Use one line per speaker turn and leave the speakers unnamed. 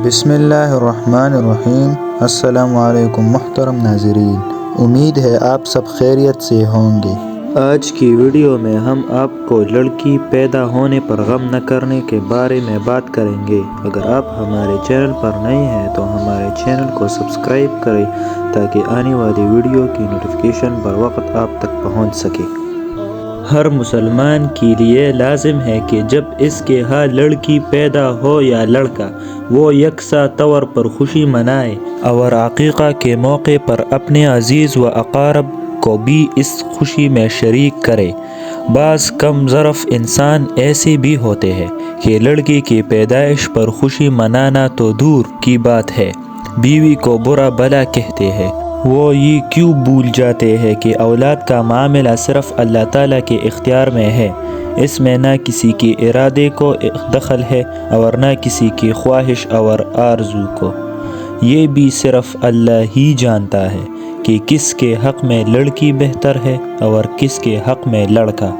بسم اللہ الرحمن الرحیم۔ السلام علیکم محترم ناظرین، امید ہے آپ سب خیریت سے ہوں گے۔ آج کی ویڈیو میں ہم آپ کو لڑکی پیدا ہونے پر غم نہ کرنے کے بارے میں بات کریں گے۔ اگر آپ ہمارے چینل پر نئے ہیں تو ہمارے چینل کو سبسکرائب کریں تاکہ آنے والی ویڈیو کی نوٹیفیکیشن بر وقت آپ تک پہنچ سکے۔ ہر مسلمان کے لیے لازم ہے کہ جب اس کے ہاں لڑکی پیدا ہو یا لڑکا، وہ یکساں طور پر خوشی منائے اور عقیقہ کے موقع پر اپنے عزیز و اقارب کو بھی اس خوشی میں شریک کرے۔ بعض کم ظرف انسان ایسے بھی ہوتے ہیں کہ لڑکی کی پیدائش پر خوشی منانا تو دور کی بات ہے، بیوی کو برا بھلا کہتے ہیں۔ وہ یہ کیوں بھول جاتے ہیں کہ اولاد کا معاملہ صرف اللہ تعالیٰ کے اختیار میں ہے، اس میں نہ کسی کے ارادے کو دخل ہے اور نہ کسی کی خواہش اور آرزو کو۔ یہ بھی صرف اللہ ہی جانتا ہے کہ کس کے حق میں لڑکی بہتر ہے اور کس کے حق میں لڑکا۔